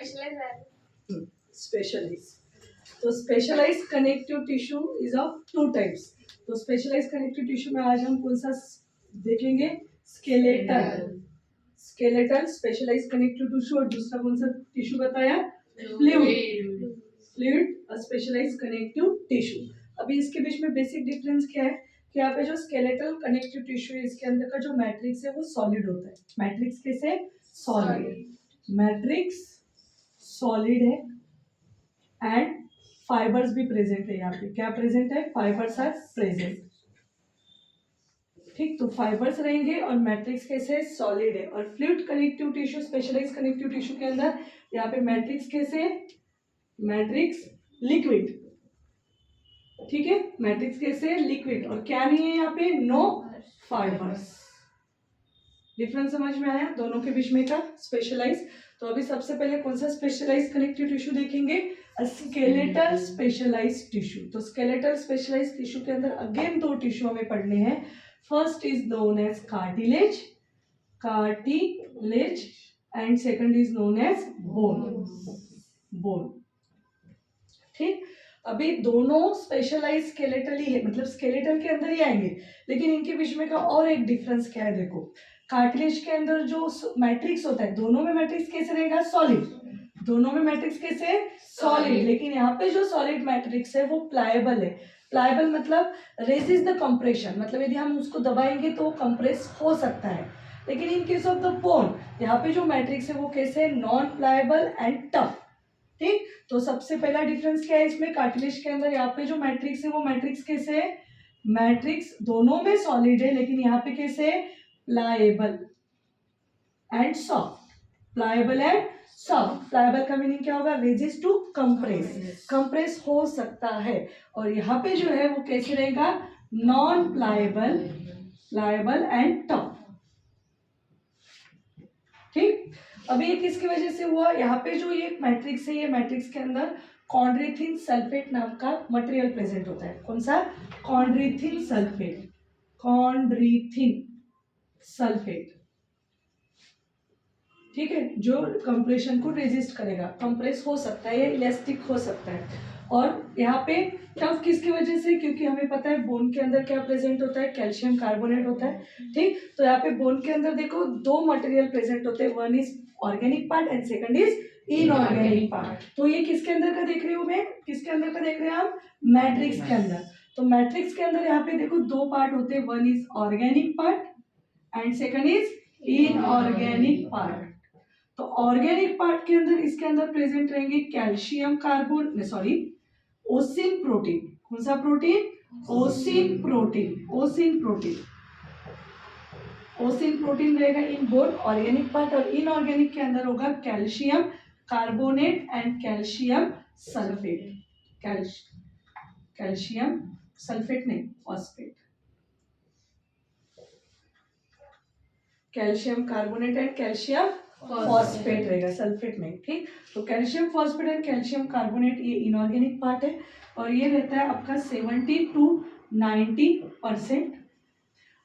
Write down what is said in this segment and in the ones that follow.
Specialise. तो specialise connective tissue is of two types. तो specialise connective tissue में आज हम कौन सा देखेंगे? Skeletal. Skeletal specialise connective tissue. और दूसरा कौन सा टिश्यू बताया? Fluid. Fluid specialise connective tissue. अभी इसके बीच में बेसिक डिफरेंस क्या है कि यहाँ पे जो स्केलेटल कनेक्टिव टिश्यू है इसके अंदर का जो मैट्रिक्स है वो सॉलिड होता है। मैट्रिक्स कैसे? सॉलिड। मैट्रिक्स सॉलिड है एंड फाइबर्स भी प्रेजेंट है। यहाँ पे क्या प्रेजेंट है? Fibres are present. ठीक, तो फाइबर्स रहेंगे और मैट्रिक्स कैसे? सॉलिड है। और fluid connective tissue specialise connective tissue के अंदर यहाँ पे मैट्रिक्स कैसे? Matrix liquid. ठीक है, मैट्रिक्स कैसे? लिक्विड। और क्या नहीं है यहाँ पे? No fibres. डिफरेंस समझ में आया दोनों के बीच में का? स्पेशलाइज। तो अभी सबसे पहले कौन सा स्पेशलाइज कनेक्टिव टिश्यू देखेंगे? Skeletal specialise tissue. तो स्केलेटल स्पेशलाइज टिश्यू के अंदर अगेन दो टिश्यू हमें पढ़ने हैं। First is known as cartilage, cartilage, and second is known as bone, bone. ठीक, अभी दोनों स्पेशलाइज स्केलेटल ही है, मतलब स्केलेटल के अंदर ही आएंगे, लेकिन इनके बीच में का और एक डिफरेंस क्या है देखो। कार्टिलेज के अंदर जो मैट्रिक्स होता है, दोनों में मैट्रिक्स कैसे रहेगा? सॉलिड। दोनों में मैट्रिक्स कैसे? सॉलिड। लेकिन यहाँ पे जो सॉलिड मैट्रिक्स है वो प्लायबल है। प्लायबल मतलब रेजिस्ट द कंप्रेशन, मतलब यदि हम उसको दबाएंगे तो कंप्रेस हो सकता है। लेकिन in case of the bone यहाँ पे जो मैट्रिक्स है वो कैसे? Non pliable and tough. ठीक, तो सबसे पहला डिफरेंस क्या है इसमें? कार्टिलेज के अंदर यहाँ पे जो मैट्रिक्स है वो मैट्रिक्स कैसे है? मैट्रिक्स दोनों में सॉलिड है, लेकिन यहाँ पे कैसे? Pliable and soft. Pliable and soft. Pliable का मीनिंग क्या होगा? रेजिस्ट टू कंप्रेस, कंप्रेस हो सकता है। और यहाँ पे जो है वो कैसे रहेगा? Non pliable, pliable and tough. ठीक, अभी ये किसकी वजह से हुआ? यहाँ पे जो ये मैट्रिक्स है, ये मैट्रिक्स के अंदर कॉन्ड्रिथिन सल्फेट नाम का मटेरियल प्रेजेंट होता है। कौन सा? कॉन्ड्रिथिन सल्फेट, कॉन्ड्रिथिन सल्फेट। ठीक है, जो कंप्रेशन को रेजिस्ट करेगा, कंप्रेस हो सकता है, या इलास्टिक हो सकता है। और यहाँ पे टफ किसकी वजह से? क्योंकि हमें पता है बोन के अंदर क्या प्रेजेंट होता है? कैल्शियम कार्बोनेट होता है। ठीक, तो यहाँ पे बोन के अंदर देखो दो मटेरियल प्रेजेंट होते हैं, one is organic part and second is inorganic part. तो ये किसके अंदर का देख रही हूँ मैं? किसके अंदर का देख रहे हैं हम? मैट्रिक्स के अंदर। तो मैट्रिक्स के अंदर यहाँ पे देखो दो पार्ट होते हैं, one is organic part and second is inorganic part. तो ऑर्गेनिक पार्ट के अंदर इसके अंदर प्रेजेंट रहेंगे calcium carbon, sorry ossein protein. कौन सा protein? Ossein protein, ossein protein, ossein protein रहेगा इन बोथ ऑर्गेनिक पार्ट। और इनऑर्गेनिक के अंदर होगा calcium carbonate and calcium sulphate. Calcium sulphate नहीं, phosphate. Calcium carbonate and calcium phosphate रहेगा, सल्फेट नहीं। ठीक, तो calcium phosphate and calcium carbonate ये इनऑर्गेनिक पार्ट है, और ये रहता है आपका 70 to 90%।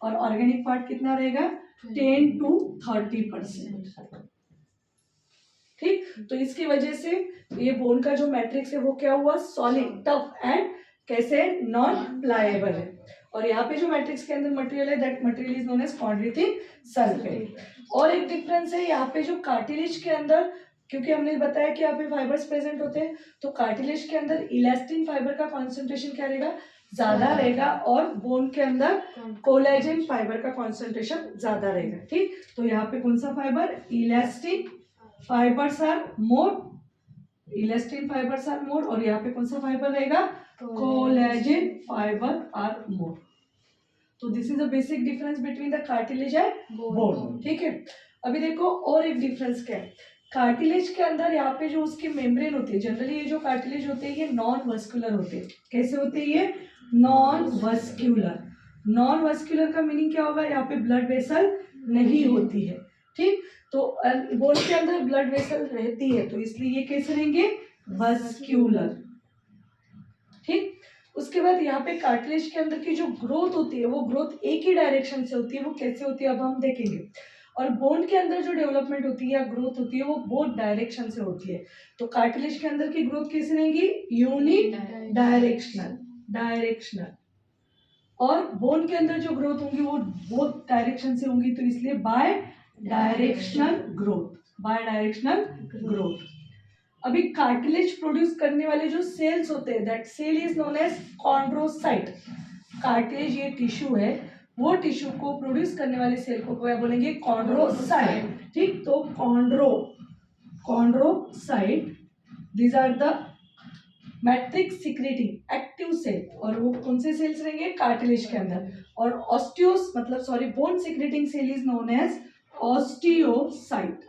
और ऑर्गेनिक पार्ट कितना रहेगा? 10 to 30%। ठीक, तो इसकी वजह से ये बोन का जो मैट्रिक्स है वो क्या हुआ? सॉलिड, टफ एंड कैसे? नॉन प्लायबल है। और यहाँ पे जो मैट्रिक्स के अंदर मटेरियल है that material is known as chondroitin sulphate. और एक डिफरेंस है यहाँ पे जो कार्टिलेज के अंदर, क्योंकि हमने बताया कि यहाँ पे फाइबर्स प्रेजेंट होते हैं, तो कार्टिलेज के अंदर इलास्टिन फाइबर का कॉन्सेंट्रेशन क्या रहेगा? ज्यादा रहेगा, और बोन के अंदर कोलेजन फाइबर का कॉन्सेंट्रेशन ज्यादा रहेगा। ठीक, तो यहाँ पे कौन सा fibre? Elastin fibres are more, elastin fibres are more. और यहाँ पे कौन सा फाइबर रहेगा? Collagen fibre are more. तो this is the basic difference between the cartilage and bone. ठीक है, अभी देखो और एक डिफरेंस क्या है। कार्टिलेज के अंदर यहाँ पे जो उसकी मेम्ब्रेन होती है, जनरली ये जो कार्टिलेज होते हैं ये नॉन वस्कुलर होते हैं। कैसे होते हैं ये? Non vascular. नॉन वस्कुलर का मीनिंग क्या होगा? यहाँ पे ब्लड वेसल नहीं होती है। ठीक, तो बोन के अंदर ब्लड वेसल रहती है, तो इसलिए ये कैसे रहेंगे? वस्क्यूलर। ठीक, उसके बाद यहाँ पे कार्टिलेज के अंदर की जो ग्रोथ होती है वो ग्रोथ एक ही डायरेक्शन से होती है। वो कैसे होती है अब हम देखेंगे। और बोन के अंदर जो डेवलपमेंट होती है या ग्रोथ होती है वो बोथ डायरेक्शन से होती है। तो कार्टिलेज के अंदर की ग्रोथ कैसे रहेंगी? Uni directional. और बोन के अंदर जो ग्रोथ होंगी वो बोथ डायरेक्शन से होंगी, तो इसलिए बाय डायरेक्शनल ग्रोथ। अभी कार्टिलेज प्रोड्यूस करने वाले जो सेल्स होते हैं, that cell is known as chondrocyte. Cartilage ये टिश्यू है, वो टिश्यू को प्रोड्यूस करने वाले सेल को क्या बोलेंगे? कॉन्ड्रोसाइट। ठीक, तो chondrocyte, these are the matrix secreting active cell, और वो कौन से सेल्स रहेंगे? कार्टिलेज के अंदर। और ऑस्टियोस मतलब sorry bone secreting cell is known as osteocyte.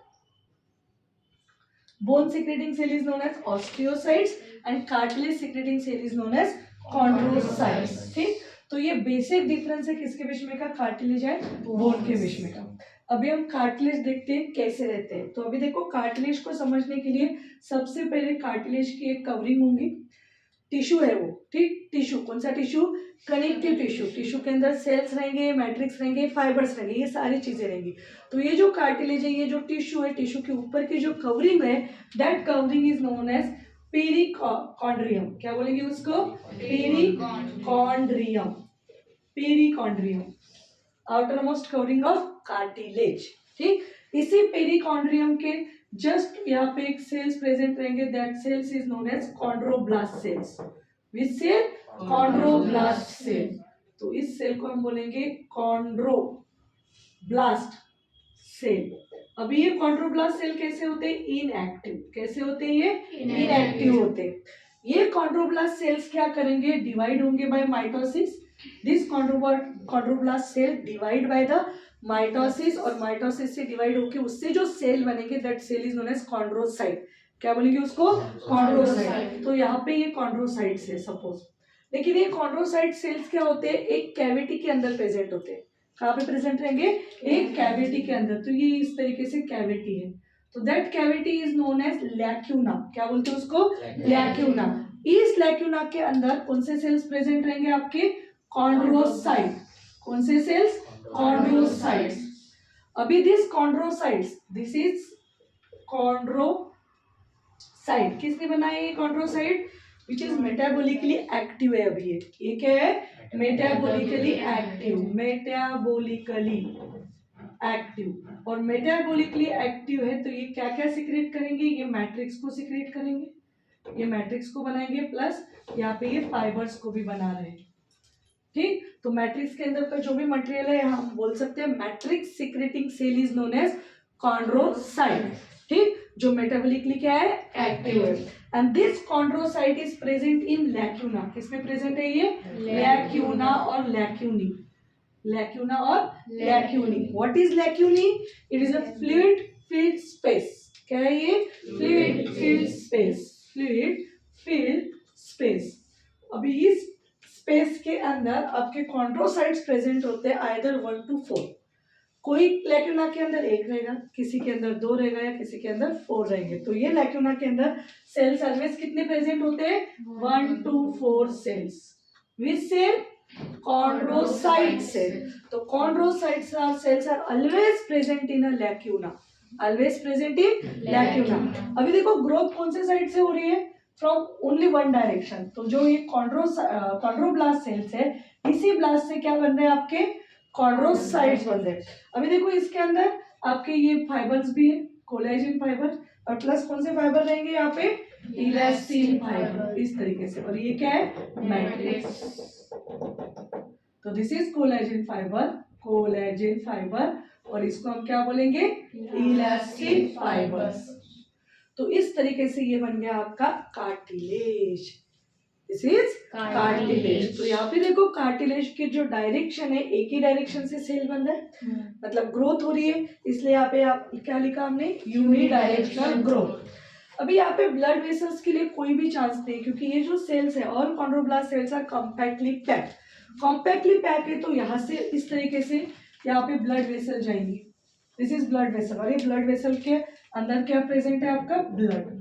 Bone secreting cell is known as osteocytes and cartilage secreting cell is known as chondrocytes. ठीक, तो ये बेसिक डिफरेंस है किसके बीच में का? कार्टिलेज है बोन के बीच में का। अभी हम कार्टिलेज देखते हैं कैसे रहते हैं। तो अभी देखो, कार्टिलेज को समझने के लिए सबसे पहले कार्टिलेज की एक कवरिंग होंगी, टिश्यू है वो। ठीक, टिश्यू कौन सा टिश्यू? Connective tissue. टिश्यू के अंदर सेल्स रहेंगे, मैट्रिक्स रहेंगे, फाइबर्स रहेंगे, ये सारी चीजें रहेंगी। तो ये जो कार्टिलेज है, ये जो टिश्यू है, टिश्यू के ऊपर की जो कवरिंग है, that covering is known as perichondrium. क्या बोलेंगे उसको? Perichondrium. Perichondrium, outer most covering of cartilage. ठीक, इसी पेरिकॉन्ड्रियम के जस्ट यहाँ पे एक सेल्स प्रेजेंट रहेंगे, that cells is known as chondroblast cells. Which cell? Chondroblast cell. तो इस सेल को हम बोलेंगे कॉन्ड्रोब्लास्ट सेल। अभी ये कॉन्ड्रोब्लास्ट सेल कैसे होते हैं? इनएक्टिव। कैसे होते हैं ये? इनएक्टिव होते हैं। ये कॉन्ड्रोब्लास्ट सेल्स क्या करेंगे? डिवाइड होंगे by mitosis. This chondroblast cell divide by the mitosis, और माइटोसिस से डिवाइड होके उससे जो सेल बनेंगे, that cell is known as chondrocyte. क्या बोलेंगे उसको? कॉन्ड्रोसाइट। तो यहाँ पे ये कॉन्ड्रोसाइट्स है सपोज, लेकिन ये कॉन्ड्रोसाइट सेल्स क्या होते हैं? एक कैविटी के अंदर प्रेजेंट होते हैं। कहाँ पे प्रेजेंट रहेंगे? एक कैविटी के अंदर। तो ये इस तरीके से कैविटी है, तो that cavity is known as lacuna. क्या बोलते हैं उसको? लैक्यूना। इस लैक्यूना के अंदर कौन से सेल्स प्रेजेंट रहेंगे? आपके कॉन्ड्रोसाइट। कौन से सेल्स? कॉन्ड्रोसाइट्स। अभी this chondrocytes, this is chondrocyte. किसने बनाया ये chondrocyte? Which is metabolically active है। अभी ये क्या है? Metabolically active. मेटाबोलिकली एक्टिव, और मेटाबोलिकली एक्टिव है तो ये क्या क्या सिक्रेट करेंगे? ये मैट्रिक्स को सिक्रेट करेंगे, ये मैट्रिक्स को बनाएंगे, प्लस यहाँ पे ये फाइबर्स को भी बना रहे हैं। ठीक, तो मैट्रिक्स के अंदर का जो भी मटेरियल है हम बोल सकते हैं matrix secreting cell is known as chondrocyte. ठीक, जो मेटाबॉलिकली क्या है? एक्टिव है। And this chondrocyte is present in lacuna. किसमें प्रेजेंट है ये? लैक्यूना और लैक्यूनी। लैक्यूना और lacunae. What is lacunae? It is a fluid filled space. क्या है ये? Fluid filled space. Fluid filled space. अभी इस स्पेस के अंदर आपके कॉन्ड्रोसाइट्स प्रेजेंट होते हैं, आइदर 1 to 4। कोई लैक्यूना के अंदर 1 रहेगा, किसी के अंदर 2 रहेगा, या किसी के अंदर 4 रहेंगे। तो ये लैक्यूना के अंदर सेल्स ऑलवेज कितने प्रेजेंट होते हैं? 1 to 4 cells. Which cell? Chondrocyte cell. तो chondrocyte cells are always present in a lacuna. Always present in lacuna. अभी देखो ग्रोथ कौन से साइड से हो रही है? From only one direction. तो जो ये कॉन्ड्रोब्लास्ट सेल्स है, इसी ब्लास्ट से क्या बन रहे हैं? आपके कॉन्ड्रोसाइट्स बन रहे हैं। अभी देखो इसके अंदर आपके ये फाइबर्स भी है, कोलेजन फाइबर, और प्लस कौन से फाइबर रहेंगे यहाँ पे? इलास्टिन फाइबर, इस तरीके से। और ये क्या है? मैट्रिक्स। तो this is collagen fibre, collagen fibre, और इसको हम क्या बोलेंगे? Elastin fibres. तो इस तरीके से ये बन गया आपका कार्टिलेज। This is cartilage. तो यहाँ पे देखो कार्टिलेज के जो डायरेक्शन है, एक ही डायरेक्शन से सेल बन रहा है, मतलब ग्रोथ हो रही है, इसलिए यहाँ पे आप क्या लिखा हमने? Unidirectional growth. अभी यहाँ पे ब्लड वेसल्स के लिए कोई भी चांस नहीं, क्योंकि ये जो सेल्स है, all chondroblast cells are compactly packed. Compactly pack है, तो यहाँ से इस तरीके से यहाँ पे ब्लड वेसल जाएंगी। दिस इज ब्लड वेसल, और ये ब्लड वेसल के अंदर क्या प्रेजेंट है? आपका ब्लड।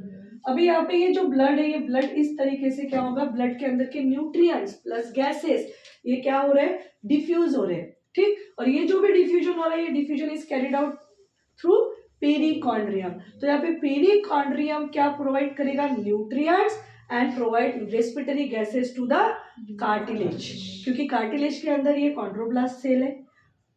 अभी यहाँ पे ये जो ब्लड है, ये ब्लड इस तरीके से क्या होगा? ब्लड के अंदर के न्यूट्रिएंट्स प्लस गैसेस, ये क्या हो रहे हैं? डिफ्यूज हो रहे हैं। ठीक, और ये जो भी डिफ्यूजन हो रहा है, ये diffusion is carried out through perichondrium. तो यहाँ पे पेरिकॉन्ड्रियम क्या प्रोवाइड करेगा, nutrients and provide respiratory gases to the cartilage, क्योंकि कार्टिलेज के अंदर ये कॉन्ड्रोब्लास्ट सेल है,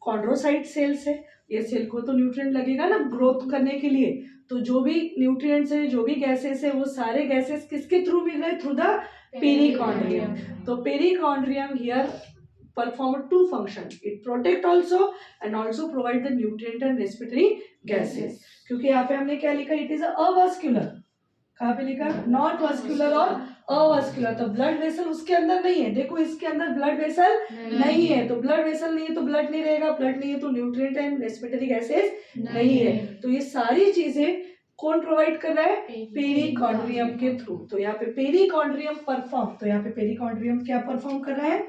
कॉन्ड्रोसाइट सेल्स है, ये सेल को तो न्यूट्रिएंट लगेगा ना ग्रोथ करने के लिए, तो जो भी न्यूट्रिएंट्स है, जो भी गैसेस है, वो सारे गैसेस किसके थ्रू मिल रहे हैं, थ्रू द पेरिकॉन्ड्रियम। तो perichondrium here perform two functions, it protect also and also provide the nutrient and respiratory gases। क्योंकि यहाँ पे हमने क्या लिखा, it is a avascular, कहाँ पे लिखा, नॉट वास्कुलर और अवास्कुलर, तो ब्लड वेसल उसके अंदर नहीं है, देखो इसके अंदर ब्लड वेसल नहीं है, तो ब्लड वेसल नहीं है तो ब्लड नहीं रहेगा, ब्लड नहीं है तो न्यूट्रिएंट एंड रेस्पिरेटरी गैसेस नहीं है, तो ये सारी चीजें कौन प्रोवाइड कर रहा है, पेरिकॉन्ड्रियम के थ्रू। तो यहाँ पे पेरिकॉन्ड्रियम परफॉर्म, तो यहाँ पे पेरिकॉन्ड्रियम क्या परफॉर्म कर रहा है,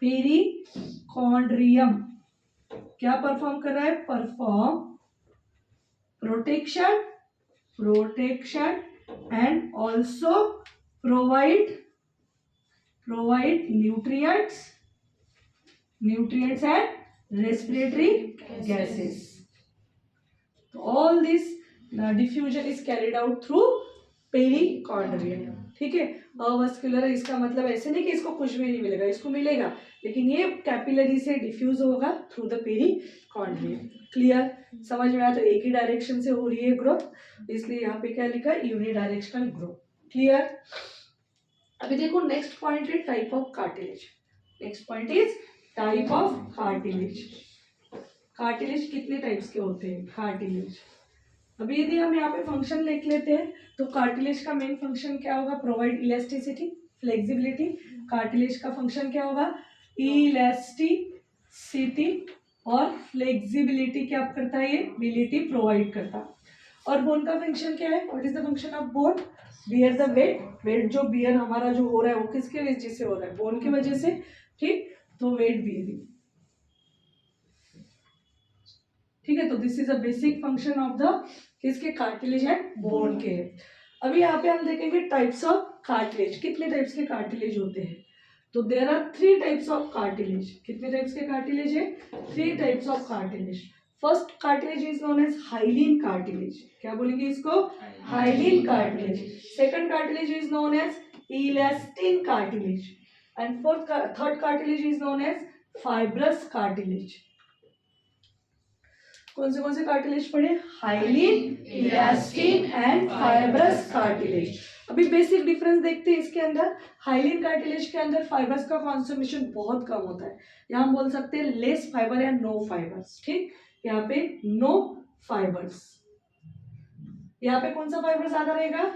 पेरिकॉन्ड्रियम क्या परफॉर्म कर रहा है, perform protection and also provide nutrients and respiratory gases. तो all this diffusion is carried out through perichondrium. ठीक है, अवास्कुलर इसका मतलब ऐसे नहीं कि इसको कुछ भी नहीं मिलेगा, इसको मिलेगा, लेकिन ये कैपिलरी से डिफ्यूज होगा थ्रू द पेरिकॉन्ड्रियम। क्लियर, समझ में आया, तो एक ही डायरेक्शन से हो रही है ग्रोथ, इसलिए यहाँ पे क्या लिखा, यूनिडायरेक्शनल ग्रोथ। क्लियर, अभी देखो नेक्स्ट पॉइंट है type of cartilage. Next point is type of cartilage. Cartilage कितने टाइप्स के होते हैं, कार्टिलेज। अभी यदि हम यहाँ पे फंक्शन लिख लेते हैं, तो कार्टिलेज का मेन फंक्शन क्या होगा, प्रोवाइड इलास्टिसिटी, फ्लेक्सिबिलिटी। कार्टिलेज का फंक्शन क्या होगा, इलास्टिसिटी और फ्लेक्सिबिलिटी क्या करता है, ये एबिलिटी प्रोवाइड करता है। और बोन का फंक्शन क्या है, what is the function of bone, bear the weight. Weight जो बियर हमारा जो हो रहा है वो किसके वजह से हो रहा है, बोन की वजह से। ठीक, तो वेट बियरिंग। ठीक है, तो this is a basic function of the किसके, कार्टिलेज एंड बोन के। अभी यहाँ पे हम देखेंगे टाइप्स ऑफ कार्टिलेज, कितने टाइप्स के कार्टिलेज होते हैं। तो there are 3 types of cartilage. कितने टाइप्स के कार्टिलेज है, 3 types of cartilage. First cartilage is known as hyaline cartilage, क्या बोलेंगे इसको, hyaline cartilage. Second cartilage is known as elastin cartilage and third cartilage is known as fibrous cartilage. कौन से cartilage पढ़े, hyaline, elastin and fibrous cartilage. अभी basic difference देखते हैं इसके अंदर। हाइलिन कार्टिलेज के अंदर फाइबर्स का कॉन्सेंट्रेशन बहुत कम होता है, यहाँ हम बोल सकते हैं लेस फाइबर या नो फाइबर्स। ठीक, यहाँ पे नो फाइबर्स, यहाँ पे कौन सा फाइबर ज्यादा रहेगा,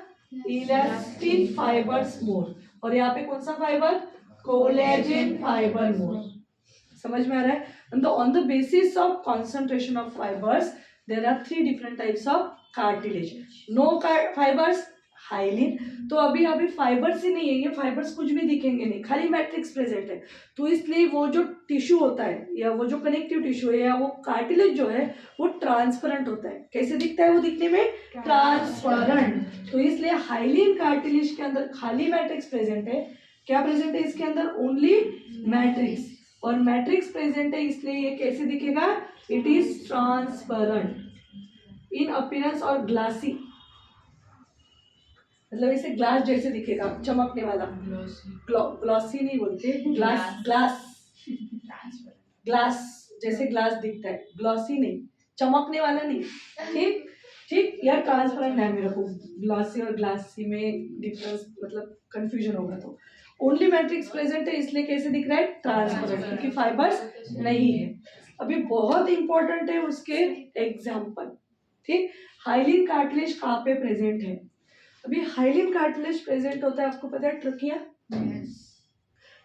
इलास्टिन फाइबर्स मोर, और यहाँ पे कौन सा फाइबर, कोलेजन फाइबर मोर। समझ में आ रहा है। And on the basis of concentration of fibers, there are 3 different types of cartilage. No fibers, hyaline. तो अभी फाइबर्स ही नहीं है, ये फाइबर्स कुछ भी दिखेंगे नहीं, खाली मैट्रिक्स प्रेजेंट है, तो इसलिए वो जो टिश्यू होता है या वो जो कनेक्टिव टिश्यू है या वो कार्टिलेज जो है वो ट्रांसपेरेंट होता है। कैसे दिखता है वो, दिखने में ट्रांसपेरेंट। तो इसलिए हाइलिन कार्टिलेज के अंदर खाली मैट्रिक्स प्रेजेंट है। क्या प्रेजेंट है इसके अंदर, ओनली मैट्रिक्स, और मैट्रिक्स प्रेजेंट है इसलिए ये कैसे दिखेगा, it is transparent in appearance और ग्लासी, मतलब इसे ग्लास जैसे दिखेगा, चमकने वाला। ग्लॉसी नहीं बोलते, ग्लास जैसे ग्लास दिखता है, ग्लॉसी नहीं, चमकने वाला नहीं। ठीक ठीक, या ट्रांसपेरेंट ध्यान में रखो, ग्लॉसी और ग्लासी में डिफरेंस मतलब कंफ्यूजन होगा। तो ओनली मैट्रिक्स प्रेजेंट है इसलिए कैसे दिख रहा है, ट्रांसपेरेंट, क्योंकि फाइबर्स नहीं है। अभी बहुत इंपॉर्टेंट है उसके एग्जाम्पल। ठीक, हाइलिन कार्टिलेज कहाँ पे प्रेजेंट है। अभी हाइलिन कार्टिलेज प्रेजेंट होता है, आपको पता है, trachea.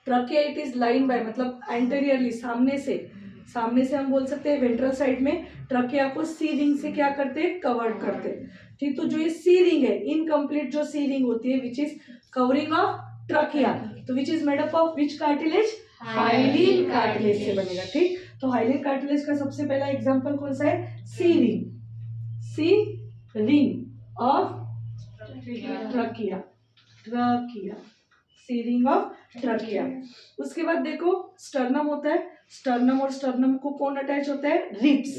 Trachea it is line by, मतलब एंटेरियरली, सामने से हम बोल सकते हैं वेंट्रल साइड में ट्रकिया को सी रिंग से क्या करते हैं, कवर्ड करते हैं। ठीक, तो जो ये सी रिंग है, इनकम्प्लीट जो सी रिंग होती है which is covering of trachea, तो which is made up of which cartilage, hyaline cartilage से बनेगा। ठीक, तो हाइलिन कार्टिलेज का सबसे पहला एग्जांपल कौन सा है, C ring of trachea, C ring of trachea. उसके बाद देखो स्टर्नम होता है, स्टर्नम और स्टर्नम को कौन अटैच होता है, रिब्स।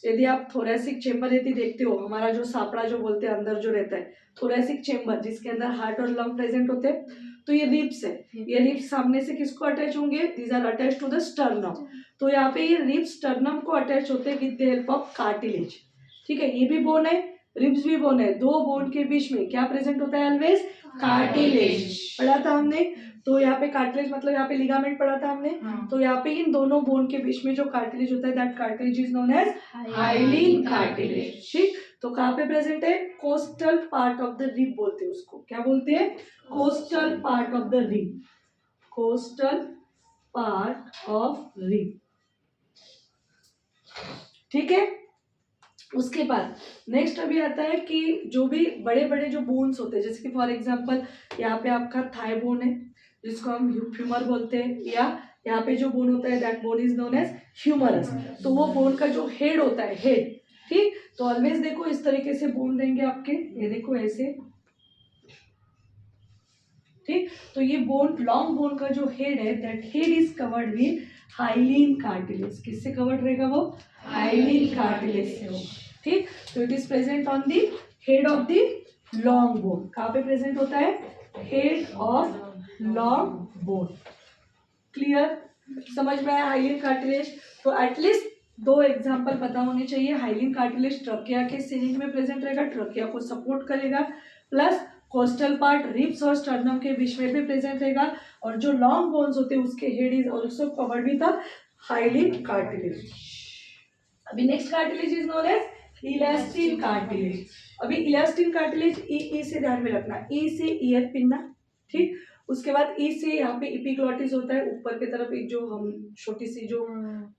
यदि आप थोरेसिक चेम्बर यदि देखते हो, हमारा जो सापड़ा जो बोलते हैं अंदर जो रहता है थोरेसिक चेम्बर, जिसके अंदर हार्ट और लंग प्रेजेंट होते हैं, तो ये रिब्स है। ये रिब्स सामने से किसको अटैच होंगे? These are attach to the sternum. तो यहाँ पे ये रिब्स स्टर्नम को अटैच होते हैं with the help of cartilage. ठीक है, ये भी बोन है, रिब्स भी बोन है, दो बोन के बीच में क्या प्रेजेंट होता है? Always cartilage. पढ़ा था हमने। तो यहाँ पे कार्टिलेज मतलब यहाँ पे लिगामेंट पढ़ा था हमने। तो यहाँ पे इन दोनों बोन के बीच में जो कार्टिलेज होता है, that cartilage is known as hyaline cartilage. ठीक, तो कहाँ पे प्रेजेंट है? Costal part of the rib बोलते हैं उसको। क्या बोलते हैं? Costal part of the rib. Costal part of rib. ठीक है, उसके बाद नेक्स्ट अभी आता है कि जो भी बड़े बड़े जो बोन्स होते हैं, जैसे कि फॉर एग्जांपल यहाँ पे आपका थाई बोन है जिसको हम फ्यूमर बोलते हैं, या यहाँ पे जो बोन होता है that bone is known as humerus. तो वो बोन का जो हेड होता है, हेड, ठीक, तो ऑलवेज देखो इस तरीके से बोन देंगे आपके, ये देखो ऐसे। ठीक, तो ये बोन, लॉन्ग बोन का जो हेड है, that head is covered with hyaline cartilage. किससे कवर्ड रहेगा वो? हाइलिन कार्टिलेज से हो। ठीक, तो it is present on the head of the long bone. कहाँ पे प्रेजेंट होता है? Head of long bone. Clear? समझ में आया हाइलिन कार्टिलेज? तो एटलीस्ट दो एग्जांपल पता होने चाहिए। हाइलिन कार्टिलेज ट्रकिया के सीलिंग में प्रेजेंट रहेगा, ट्रकिया को सपोर्ट करेगा, प्लस कोस्टल पार्ट रिब्स और स्टर्नम के बीच में भी प्रेजेंट रहेगा, और जो लॉन्ग बोन्स होते हैं उसके head is also covered with the hyaline cartilage. अभी next cartilage is known as elastin cartilage. अभी इलास्टिन कार्टिलेज ई से ध्यान में रखना, ई से ईयर पिन्ना। ठीक, उसके बाद ई से यहाँ पे इपिग्लॉटिस होता है, ऊपर की तरफ एक जो हम छोटी सी जो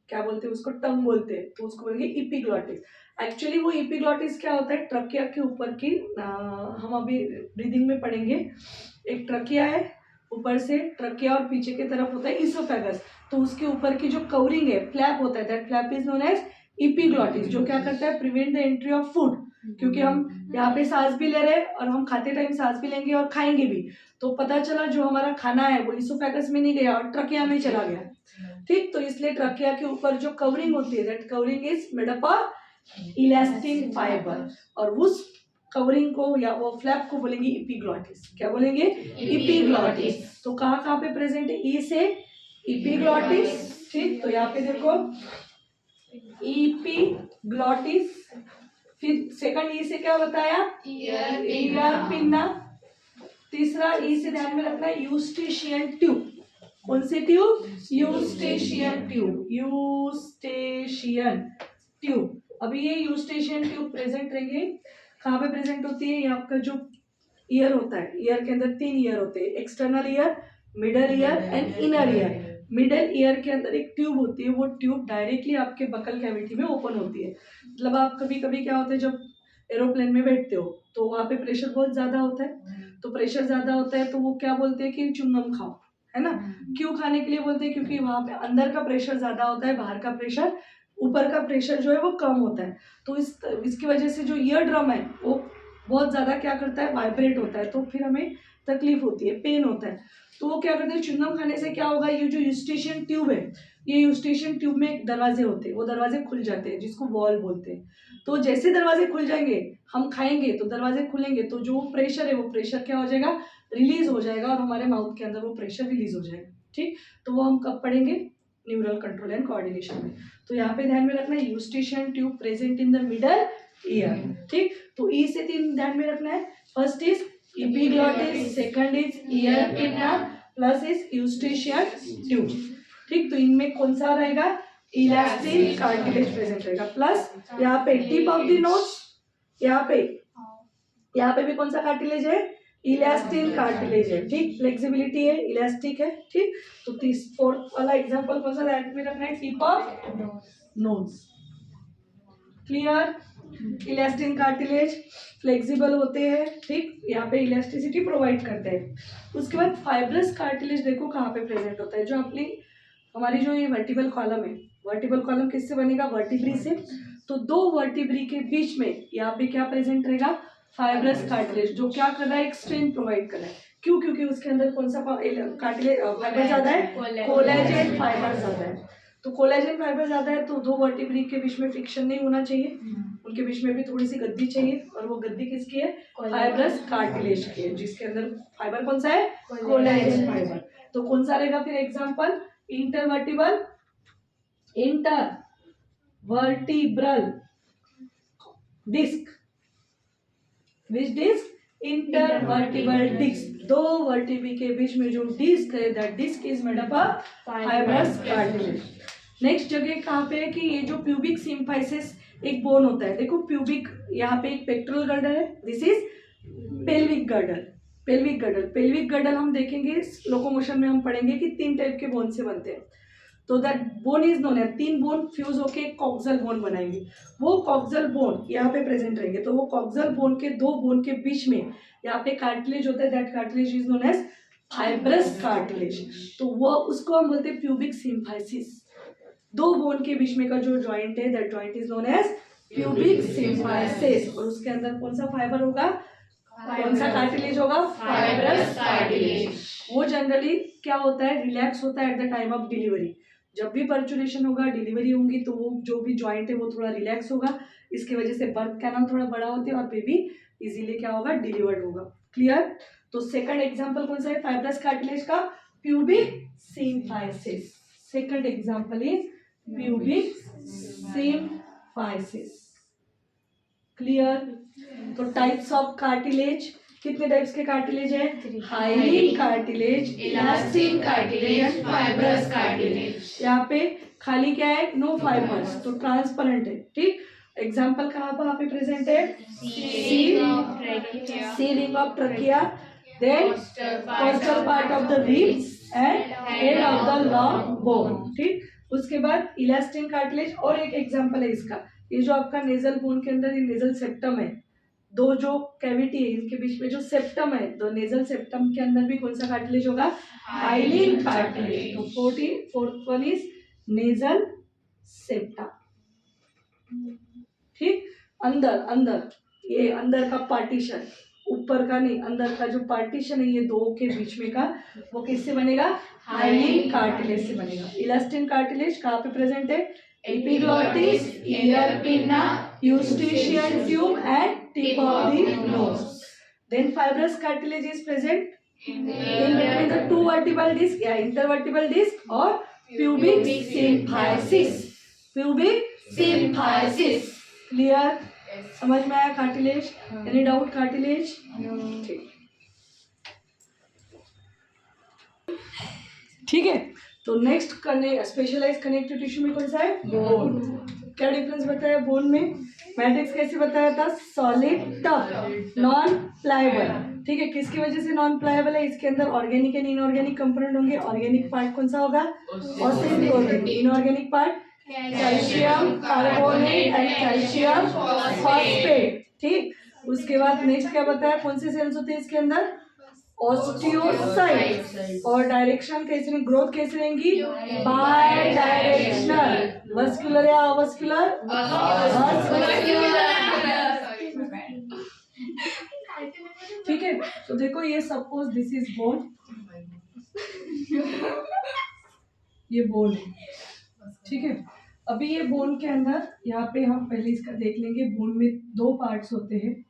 क्या बोलते हैं उसको, टंग बोलते हैं, तो उसको बोलेंगे इपिग्लॉटिस। एक्चुअली वो इपिग्लॉटिस क्या होता है? ट्रकिया के ऊपर की, हम अभी ब्रीदिंग में पढ़ेंगे, एक ट्रकिया है, ऊपर से ट्रकिया और पीछे की तरफ होता है इसोफेगस, तो उसके ऊपर की जो कवरिंग है, फ्लैप होता है, that flap is known as epiglottis, जो क्या करता है? Prevent the entry of food. क्योंकि हम यहाँ पे सांस भी ले रहे हैं और हम खाते टाइम सांस भी लेंगे और खाएंगे भी, तो पता चला जो हमारा खाना है वो इसोफेगस में नहीं गया और ट्रकिया में चला गया। ठीक, तो इसलिए ट्रकिया के ऊपर जो कवरिंग होती है, that covering is made up of elastin fibre, और उस कवरिंग को या वो फ्लैप को बोलेंगे इपिग्लॉटिस। क्या बोलेंगे? इपिग्लॉटिस। तो कहाँ कहाँ पे प्रेजेंट है? ई से इपिग्लॉटिस। ठीक, तो यहाँ पे देखो इपिग्लॉटिस, फिर सेकंड ई से क्या बताया? Ear pinna. तीसरा ई से ध्यान में रखना है यूस्टेशियन ट्यूब। कौन से tube? Eustachian tube. Eustachian tube. अभी ये यूस्टेशियन ट्यूब प्रेजेंट रहेंगे, कहाँ पे प्रेजेंट होती है? ये आपका जो ईयर होता है, ईयर के अंदर तीन ईयर होते हैं, external ear, middle ear and inner ear. Middle ear के अंदर एक ट्यूब होती है, वो ट्यूब डायरेक्टली आपके बकल कैविटी में ओपन होती है। मतलब आप कभी कभी क्या होता है, जब एरोप्लेन में बैठते हो तो वहाँ पे प्रेशर बहुत ज़्यादा होता है, तो प्रेशर ज़्यादा होता है तो वो क्या बोलते हैं कि च्युइंगम खाओ, है ना? क्यों खाने के लिए बोलते हैं? क्योंकि वहाँ पे अंदर का प्रेशर ज़्यादा होता है, बाहर का प्रेशर, ऊपर का प्रेशर जो है वो कम होता है। तो इसकी वजह से जो ईयर ड्रम है वो बहुत ज़्यादा क्या करता है? वाइब्रेट होता है, तो फिर हमें तकलीफ होती है, पेन होता है। तो वो क्या करते हैं? च्युइंगम खाने से क्या होगा? ये जो यूस्टेशियन ट्यूब है, ये यूस्टेशियन ट्यूब में दरवाजे होते हैं, वो दरवाजे खुल जाते हैं, जिसको वॉल बोलते हैं। तो जैसे दरवाजे खुल जाएंगे, हम खाएंगे तो दरवाजे खुलेंगे, तो जो प्रेशर है वो प्रेशर क्या हो जाएगा? रिलीज हो जाएगा, और हमारे माउथ के अंदर वो प्रेशर रिलीज हो जाएगा। ठीक, तो वो हम कब पढ़ेंगे? न्यूरल कंट्रोल एंड कोऑर्डिनेशन में। तो यहाँ पे ध्यान में रखना है Eustachian tube present in the middle ear. ठीक, तो ई से तीन ध्यान में रखना है, first is epiglottis, second is ear pinna, plus is Eustachian tube. ठीक, तो इनमें कौन सा रहेगा? इलास्टिन कार्टिलेज प्रेजेंट रहेगा, प्लस यहाँ पे टिप ऑफ द नोज, यहाँ पे भी कौन सा कार्टिलेज है? इलास्टिन कार्टिलेज है। ठीक, फ्लेक्सिबिलिटी है, इलास्टिक है। ठीक, तो फोर्थ वाला एग्जांपल कौन सा ध्यान में रखना है? Tip of nose. Clear? Elastin cartilage flexible होते हैं। ठीक, यहाँ पे इलास्टिसिटी प्रोवाइड करते हैं। उसके बाद फाइब्रस कार्टिलेज देखो कहाँ पे प्रेजेंट होता है, जो अपनी हमारी जो ये वर्टिबल कॉलम है, वर्टिबल कॉलम किससे बनेगा? वर्टिब्री से। तो दो वर्टिब्री के बीच में यहाँ पे क्या प्रेजेंट रहेगा? फाइब्रस कार्टिलेज, जो क्या कर रहा है? एक स्ट्रेंथ प्रोवाइड कर रहा है। क्यों? क्योंकि उसके अंदर कौन सा कार्टिलेज फाइबर ज्यादा है? कोलेजन फाइबर ज्यादा है। तो कोलेजन फाइबर ज्यादा है तो दो वर्टिब्री के बीच में फ्रिक्शन नहीं होना चाहिए, उनके बीच में भी थोड़ी सी गद्दी चाहिए, और वो गद्दी किसकी है? फाइब्रस कार्टिलेज की है, जिसके अंदर फाइबर कौन सा है? Collagen fibre. तो कौन सा रहेगा फिर example? Intervertebral disc. Which disc? Intervertebral disc. दो वर्टिब्री के बीच में जो डिस्क है, that disc is made up of fibrous cartilage. Next जगह कहाँ पे है कि ये जो प्यूबिक सिम्फाइसिस एक बोन होता है, देखो प्यूबिक, यहाँ पे एक पेक्टोरल गर्डर है, this is pelvic girder. Pelvic girder, pelvic girder हम देखेंगे लोकोमोशन में, हम पढ़ेंगे कि 3 टाइप के बोन से बनते हैं। तो दैट बोन इज नोन है, 3 बोन फ्यूज होके कॉक्सल बोन बनाएंगे। वो कॉक्सल बोन यहाँ पे प्रेजेंट रहेंगे, तो वो कॉक्सल बोन के 2 बोन के बीच में यहाँ पे कार्टिलेज होता है, that cartilage is known as fibrous cartilage. तो वो उसको हम बोलते हैं प्यूबिक सिम्फाइसिस। 2 बोन के बीच में का जो जॉइंट है, that joint is known as pubic symphysis. और उसके अंदर कौन सा फाइबर होगा? कौन सा कार्टिलेज होगा? Fibrous cartilage. वो जनरली क्या होता है? रिलैक्स होता है at the time of delivery. जब भी पर्चुलेशन होगा, डिलीवरी होंगी, तो वो जो भी जॉइंट है वो थोड़ा रिलैक्स होगा, इसकी वजह से बर्थ कैनाल थोड़ा बड़ा होती है और बेबी इजीली क्या होगा? डिलीवर्ड होगा। क्लियर? तो सेकंड एग्जांपल कौन सा है फाइब्रस कार्टिलेज का? Pubic symphysis. Second example is pubic symphysis. Clear? तो टाइप्स ऑफ कार्टिलेज, कितने टाइप्स के कार्टिलेज है? Hyaline cartilage, elastin cartilage, fibrous cartilage. यहाँ पे खाली क्या है? नो फाइबर्स, तो ट्रांसपेरेंट है। ठीक, एग्जांपल कहाँ पे प्रेजेंट है? Ceiling of trachea, then costal part of the ribs and head of the long bone. ठीक, उसके बाद इलास्टिन कार्टिलेज। और एक एग्जांपल है इसका, ये जो आपका नेजल बोन के अंदर ये नेजल सेप्टम है, 2 जो कैविटी है इनके बीच में जो सेप्टम है, तो नेजल सेप्टम के अंदर भी कौन सा कार्टिलेज होगा? Hyaline cartilage. तो 4th one is nasal septa. ठीक, अंदर ये अंदर का पार्टीशन, ऊपर का नहीं, अंदर का जो पार्टीशन है ये 2 के बीच में का, वो किससे बनेगा? हाइलिन कार्टिलेज से बनेगा। इलास्टिन कार्टिलेज कहाँ पे प्रेजेंट है? Epiglottis, ear pinna, eustachian tube and tip of the nose. Then fibrous cartilage is present in between the 2 vertebral disc, yeah, intervertebral disc or pubic symphysis. Pubic symphysis. Clear? समझ में आया cartilage? Any doubt cartilage? ठीक है। तो next specialise connective tissue में कौन सा है? बोन। क्या डिफरेंस बताया बोन में? मैट्रिक्स कैसे बताया था? Solid, tough, non pliable. ठीक है, किसकी वजह से नॉन प्लायबल है? इसके अंदर ऑर्गेनिक एंड इनऑर्गेनिक कंपोनेंट होंगे। ऑर्गेनिक पार्ट कौन सा होगा? Austin. Inorganic part calcium carbonate and calcium phosphate. ठीक, उसके बाद नेक्स्ट क्या बताया? कौन से सेल्स होते हैं इसके अंदर? ऑस्टियोसाइट्स। और डायरेक्शन कैसे, ग्रोथ कैसे रहेंगी? Bye directional. वस्कुलर या अवस्कुलर? ठीक है, तो देखो ये सपोज दिस इज बोन, ये बोन है। ठीक है, अभी ये बोन के अंदर यहाँ पे हम पहले इसका देख लेंगे। बोन में 2 पार्ट्स होते हैं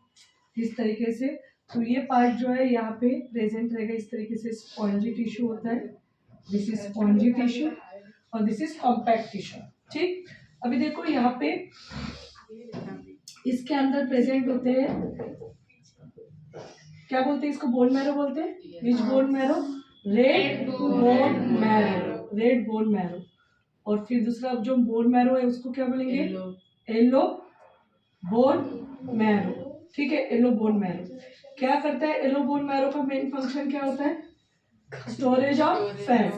इस तरीके से। तो ये पार्ट जो है यहाँ पे प्रेजेंट रहेगा इस तरीके से, स्पॉन्जी टिश्यू होता है, दिस इज स्पॉन्जी टिश्यू और दिस इज कॉम्पैक्ट टिश्यू। ठीक, अभी देखो यहाँ पे इसके अंदर प्रेजेंट होते हैं, क्या बोलते हैं इसको? बोन मैरो बोलते हैं। Which bone marrow? Red bone marrow, red bone marrow. और फिर दूसरा जो बोन मैरो है उसको क्या बोलेंगे? Yellow bone marrow. ठीक है, येलो बोन मैरो क्या करता है? येलो बोन मैरो का मेन फंक्शन क्या होता है? Storage of fat,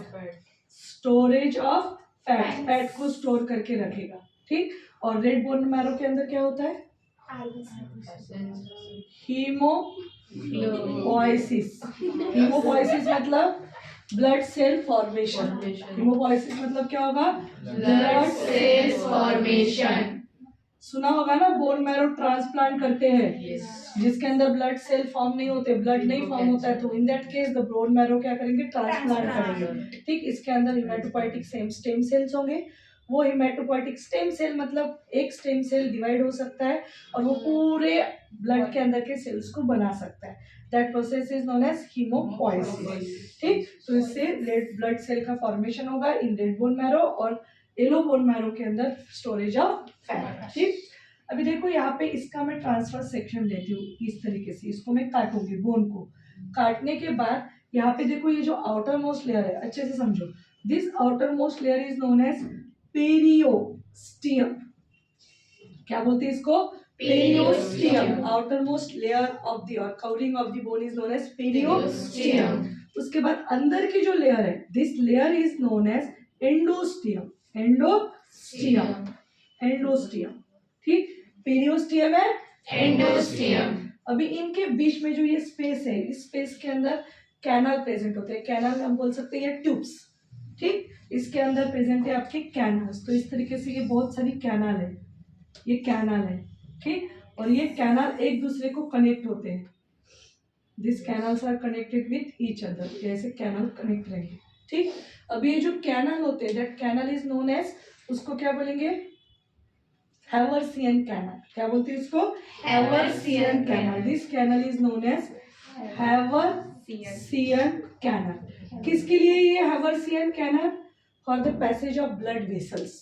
storage of fat, fat को स्टोर करके रखेगा। ठीक, और रेड बोन मैरो के अंदर क्या होता है? हीमोपोइसिस। हीमोपोइसिस मतलब ब्लड सेल फॉर्मेशन। हीमोपोइसिस मतलब क्या होगा? Blood cell formation. सुना होगा ना, बोन मैरो ट्रांसप्लांट करते हैं जिसके अंदर ब्लड सेल फॉर्म नहीं होते, ब्लड नहीं फॉर्म होता है, तो in that case the bone marrow क्या करेंगे, ट्रांसप्लांट करेंगे। ठीक, इसके अंदर हिमेटोपोइटिक स्टेम सेल्स होंगे। वो हिमेटोपोइटिक स्टेम सेल मतलब एक स्टेम सेल डिवाइड हो सकता है और वो पूरे ब्लड के अंदर के सेल्स को बना सकता है। That process is known as haemopoiesis. ठीक, तो इससे रेड ब्लड सेल का फॉर्मेशन होगा इन रेड बोन मैरो और येलो बोन मैरो के अंदर स्टोरेज ऑफ फैट। ठीक, अभी देखो यहाँ पे इसका मैं ट्रांसफर सेक्शन लेती हूँ इस तरीके से, इसको मैं काटूंगी बोन को। काटने के बाद यहाँ पे देखो ये जो आउटर मोस्ट लेयर है, अच्छे से समझो, this outer most layer is known as periosteum. क्या बोलते हैं इसको, periosteum. Outer most layer of the और covering of the bone is known as periosteum. उसके बाद अंदर की जो लेयर है, this layer is known as endosteum. Endosteum, endosteum. ठीक, पेरियोस्टियम है, एंडोस्टियम। अभी इनके बीच में जो ये स्पेस है, इस स्पेस के अंदर कैनल प्रेजेंट होते हैं। कैनल हम बोल सकते हैं ट्यूब्स। ठीक, इसके अंदर प्रेजेंट है आपके कैनल्स। तो इस तरीके से ये बहुत सारी कैनल है, ये कैनल है। ठीक, और ये कैनल एक दूसरे को कनेक्ट होते हैं। This canals are connected with each other, ऐसे कैनल कनेक्ट रहेंगे। ठीक, अब ये जो कैनल होते हैं, that canal is known as, उसको क्या बोलेंगे, हैवर्सियन कैनल। क्या बोलते हैं इसको, Haversian canal. This canal is known as Haversian canal. किसके लिए ये Haversian canal, for the passage of blood vessels.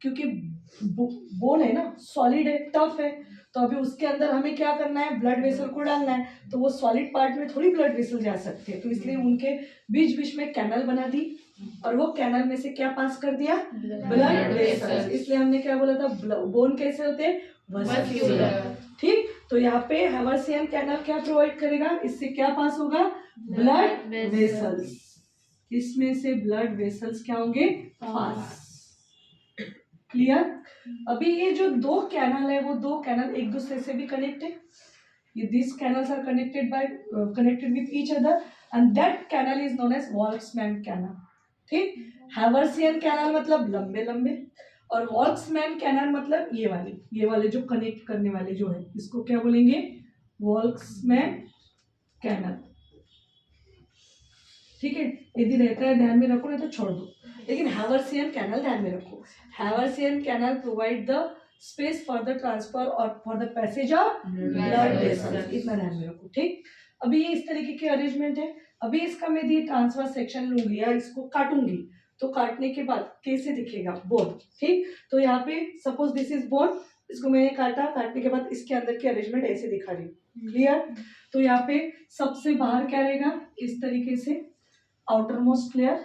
क्योंकि बोन है ना, सॉलिड है, टफ है, तो अभी उसके अंदर हमें क्या करना है, ब्लड वेसल को डालना है। तो वो सॉलिड पार्ट में थोड़ी ब्लड वेसल जा सकते हैं, तो इसलिए उनके बीच बीच में कैनल बना दी और वो कैनल में से क्या पास कर दिया, ब्लड वेसल्स। इसलिए हमने क्या बोला था, बोन कैसे होते हैं, वेस्क्यूलर। ठीक, तो यहाँ पे हैवर्सियन कैनल क्या प्रोवाइड करेगा, इससे क्या पास होगा, ब्लड वेसल्स। इसमें से ब्लड वेसल्स क्या होंगे, पास। क्लियर। अभी ये जो दो कैनल है, वो दो कैनल एक दूसरे से भी कनेक्ट है। ये this canals are connected with each other and that canal is known as Volkmann canal. ठीक, हैवर्सियन कैनल मतलब लंबे लंबे और वॉल्क्समैन कैनल मतलब ये वाले जो कनेक्ट करने वाले जो है, इसको क्या बोलेंगे, वॉल्क्समैन कैनल। ठीक है, यदि रहता है ध्यान में रखो, नहीं तो छोड़ दो, लेकिन हैवर्सियन कैनल ध्यान में रखो। Haversian canal provide the space for the transfer और for the passage of blood vessels, इतना ध्यान में रखो। ठीक, अभी ये इस तरीके के अरेंजमेंट है। अभी इसका मैं ये ट्रांसफर सेक्शन लूंगी या इसको काटूंगी, तो काटने के बाद कैसे दिखेगा, बोन। ठीक, तो यहाँ पे सपोज दिस इज बोन, इसको मैंने काटा, काटने के बाद इसके अंदर की अरेंजमेंट ऐसे दिखा रही हूँ। क्लियर। तो यहाँ पे सबसे बाहर क्या रहेगा, इस तरीके से आउटर मोस्ट लेयर।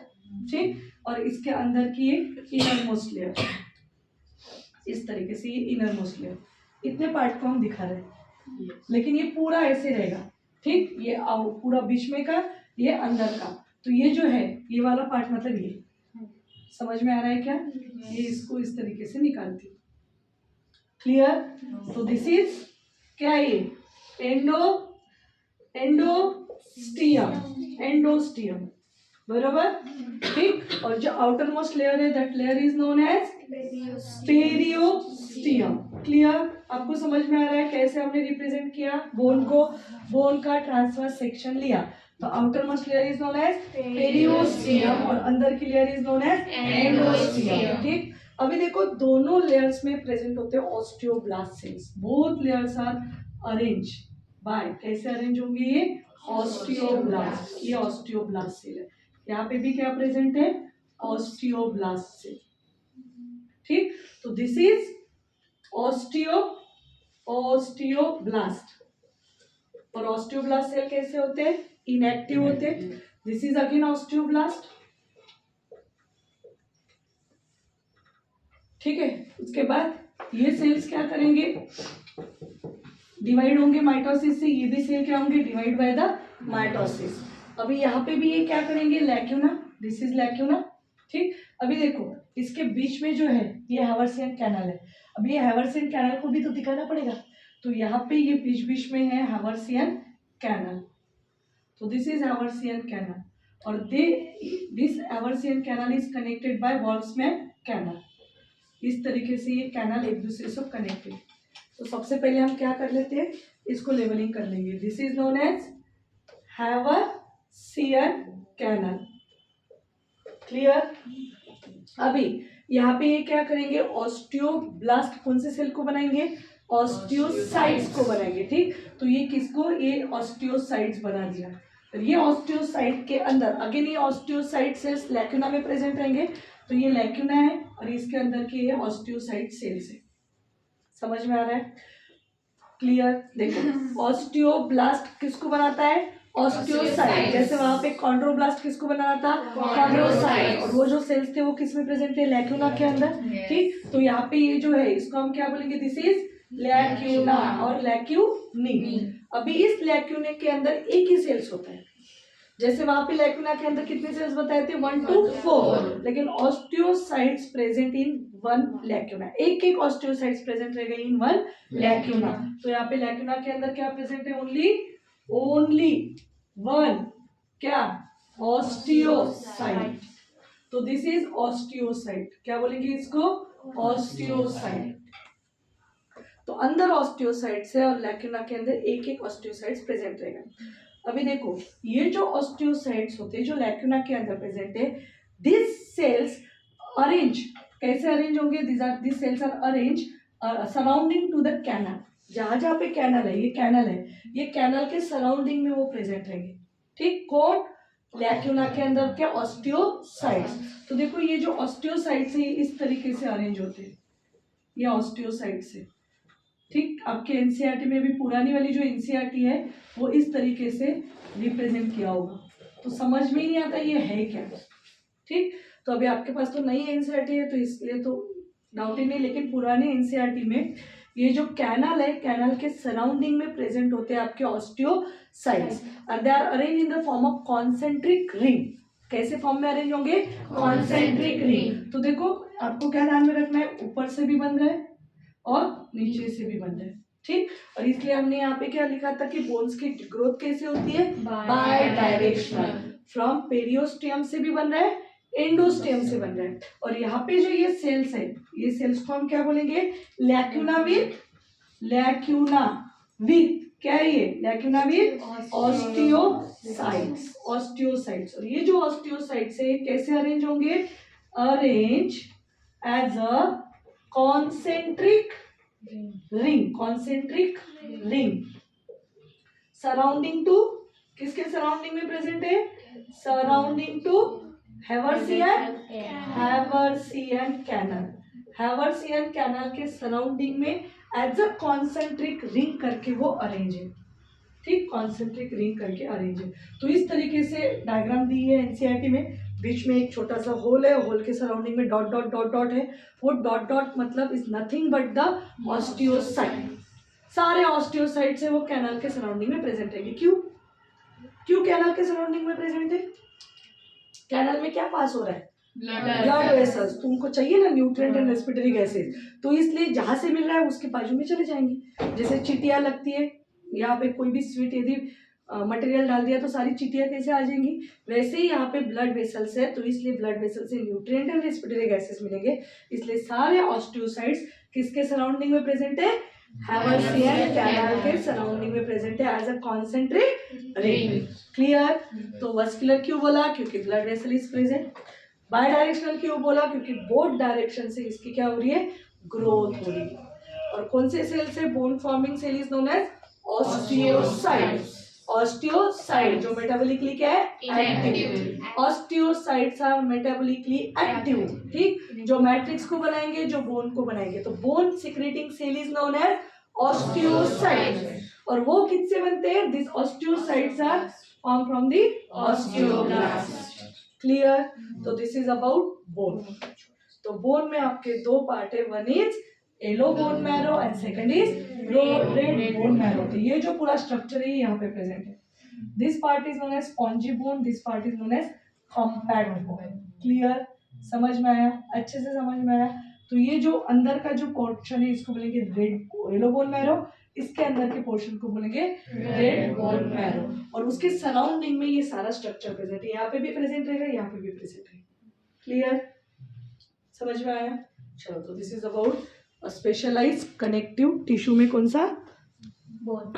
ठीक, और इसके अंदर की एक इनर मोस्ट लेयर, इस तरीके से ये इनर मोस्ट लेयर। इतने पार्ट को हम दिखा रहे हैं, लेकिन ये पूरा ऐसे रहेगा। ठीक, ये पूरा बीच में का, ये अंदर का, तो ये जो है ये वाला पार्ट मतलब ये, समझ में आ रहा है क्या, ये इसको इस तरीके से निकालती हूँ। क्लियर। तो दिस इज क्या है, ये एंडोस्टियम, एंडोस्टियम, बराबर। ठीक, और जो आउटर मोस्ट लेयर है, that layer is known as periosteum. Clear, आपको समझ में आ रहा है कैसे हमने रिप्रेजेंट किया बोन को, बोन का ट्रांसफर सेक्शन लिया। तो outer most layer is known as periosteum और अंदर की layer is known as endosteum. ठीक, अभी देखो दोनों लेयर्स में प्रेजेंट होते हैं osteoblast cells. Both layers are arrange by, कैसे अरेंज होंगे, ये ऑस्टियोब्लास्ट, ये ऑस्टियोब्लास्ट सेल है। यहाँ पे भी क्या प्रेजेंट है, ऑस्टियोब्लास्ट सेल। ठीक, तो दिस इज ऑस्टियोब्लास्ट। और ऑस्टियोब्लास्ट सेल कैसे होते हैं, इनएक्टिव होते हैं। This is again osteoblast. ठीक है, उसके बाद ये सेल्स क्या करेंगे, डिवाइड होंगे माइटोसिस से। ये भी सेल क्या होंगे, डिवाइड बाय द माइटोसिस। अभी यहाँ पे भी ये क्या करेंगे, लैक्यूना, दिस इज लैक्यूना। ठीक, अभी देखो इसके बीच में जो है ये हैवर्सियन कैनल है। अब ये हैवर्सियन कैनल को भी तो दिखाना पड़ेगा, तो यहाँ पे ये बीच बीच में है हैवर्सियन कैनल। तो दिस इज हैवर्सियन कैनल और this Haversian canal is connected by Volkmann canal. इस तरीके से ये कैनाल एक दूसरे से कनेक्टेड। तो सबसे पहले हम क्या कर लेते हैं, इसको लेवलिंग कर लेंगे। This is known as Haversian canal. Clear. अभी यहाँ पे ये क्या करेंगे, ऑस्टियोब्लास्ट कौन से सेल को बनाएंगे, ऑस्टियोसाइट्स को बनाएंगे। ठीक, तो ये किसको, ये ऑस्टियोसाइट्स बना दिया। तो ये ऑस्टियोसाइट के अंदर अगेन ये ऑस्टियोसाइट सेल्स लैक्यूना में प्रेजेंट रहेंगे। तो ये लैक्यूना है और इसके अंदर के ये ऑस्टियोसाइट सेल्स है। समझ में आ रहा है? क्लियर। देखो ऑस्टियोब्लास्ट किसको बनाता है, ऑस्टियोसाइट। जैसे वहां पे कॉन्ड्रोब्लास्ट किसको बनाना था, कॉन्ड्रोसाइट। और वो जो सेल्स थे वो किस में प्रेजेंट थे, लैक्यूना के अंदर। ठीक, तो यहाँ पे ये जो है इसको हम क्या बोलेंगे, दिस इज लैक्यूना और लैक्यूनी। अभी इस लैक्यूने के अंदर एक ही सेल्स होता है। जैसे वहां पे लैक्यूना के अंदर कितने सेल्स बताए थे, 1 to 4, लेकिन ऑस्टियोसाइट्स प्रेजेंट इन 1 लैक्यूना। एक एक ऑस्टियोसाइट्स प्रेजेंट रहेगा इन 1 लैक्यूना। तो यहाँ पे लैक्यूना के अंदर क्या प्रेजेंट है, ओनली 1 क्या, ऑस्टियोसाइट। तो दिस इज ऑस्टियोसाइट। क्या बोलेंगे इसको, ऑस्टियोसाइट। तो अंदर ऑस्टियोसाइट्स है और लैक्यूना के अंदर एक एक ऑस्टियोसाइट्स प्रेजेंट रहेगा। अभी देखो ये जो ऑस्टियोसाइट्स होते हैं जो लैक्यूना के अंदर प्रेजेंट है, दिस सेल्स अरेंज, कैसे अरेंज होंगे, this cells are arrange surrounding to the canal. जहां जहां पे कैनाल है, ये कैनाल है, ये कैनाल के सराउंडिंग में वो प्रेजेंट रहेंगे। ठीक, कौन, लैक्यूना के अंदर के ऑस्टियोसाइट्स। तो देखो ये जो ऑस्टियोसाइट्स है इस तरीके से अरेंज होते हैं, ये ऑस्टियोसाइट्स है। ठीक, आपके एनसीईआरटी में भी पुरानी वाली जो एनसीईआरटी है वो इस तरीके से रिप्रेजेंट किया होगा, तो समझ में ही नहीं आता ये है क्या। ठीक, तो अभी आपके पास तो नई एनसीईआरटी है तो इसलिए तो डाउट ही नहीं, लेकिन पुरानी एनसीईआरटी में ये जो कैनाल है, कैनाल के सराउंडिंग में प्रेजेंट होते हैं आपके ऑस्टियोसाइट्स और they are arrange in the form of concentric ring. कैसे फॉर्म में अरेंज होंगे, कॉन्सेंट्रिक रिंग। तो देखो आपको क्या ध्यान में रखना है, ऊपर से भी बन रहा है और नीचे से भी बन रहा है। ठीक, और इसलिए हमने यहाँ पे क्या लिखा था कि बोन्स की ग्रोथ कैसे होती है, बाय डायरेक्शनल। फ्रॉम पेरियोस्टियम से भी बन रहा है, एंडोस्टियम से बन रहा है। और यहाँ पे जो ये सेल्स है, ये सेल्स को हम क्या बोलेंगे, लैक्यूना विथ क्या है ये, लैक्यूना विथ ऑस्टियोसाइट्स। और ये जो ऑस्टियोसाइट्स है कैसे अरेंज होंगे, arrange as a concentric ring surrounding to, किसके सराउंडिंग में प्रेजेंट है, सराउंडिंग टू हैवर्सियन कैनाल के सराउंडिंग में एज अ कॉन्सेंट्रिक रिंग करके वो अरेंज है। ठीक, कॉन्सेंट्रिक रिंग करके अरेंज है। तो इस तरीके से डायग्राम दी है एनसीईआरटी में। बीच में एक छोटा सा होल है, होल के सराउंडिंग में डॉट डॉट डॉट डॉट है। वो डॉट डॉट मतलब is nothing but the osteocyte. सारे ऑस्टियोसाइट्स है वो कैनाल के सराउंडिंग में प्रेजेंट रहेंगे। क्यों कैनाल के सराउंडिंग में प्रेजेंट है, कैनाल में क्या पास हो रहा है, ब्लड वेसल्स। तुमको चाहिए ना न्यूट्रिएंट एंड रेस्पिरेटरी गैसेस, तो इसलिए जहां से मिल रहा है उसके बाजू में चले जाएंगे। जैसे चींटियां लगती है, यहाँ पे कोई भी स्वीट यदि मटेरियल डाल दिया तो सारी चींटियां कैसे आ जाएंगी, वैसे ही यहाँ पे ब्लड वेसल्स है, तो इसलिए ब्लड वेसल से न्यूट्रिएंट एंड रेस्पिरेटरी गैसेस मिलेंगे। इसलिए सारे ऑस्टियोसाइट्स किसके सराउंडिंग में प्रेजेंट है, हैवर्सियन कैनाल के सराउंडिंग में प्रेजेंट है as a concentric ring. Clear. तो वस्कुलर क्यों बोला, क्योंकि blood vessel is present. Bidirectional क्यों बोला, क्योंकि बोथ डायरेक्शन से इसकी क्या हो रही है, ग्रोथ हो रही है। और कौन से सेल से, bone forming cell is known as osteocyte जो मेटाबॉलिकली क्या है, active. Osteocytes are metabolically active. ठीक, जो मैट्रिक्स को बनाएंगे, जो बोन को बनाएंगे। तो bone secreting cell is known as osteocyte. और वो किससे बनते हैं, this osteocytes are form from the osteoblast. Clear. तो दिस इज अबाउट बोन। तो बोन में आपके दो पार्ट है, one is yellow bone marrow and second is red bone marrow. तो ये जो पूरा स्ट्रक्चर है यहाँ पे प्रेजेंट है। This part is known as spongy bone, this part is known as compact bone. Clear, समझ में आया, अच्छे से समझ में आया। तो ये जो अंदर का जो पोर्शन है इसको बोलेंगे येलो बोन मैरो, इसके अंदर के पोर्शन को बोलेंगे रेड बोन मैरो। और उसके सराउंडिंग में ये सारा स्ट्रक्चर प्रेजेंट है, यहाँ पे भी प्रेजेंट रहेगा, यहाँ पे भी प्रेजेंट है। क्लियर, समझ में आया। चलो, तो this is about specialise connective tissue में कौन सा बोन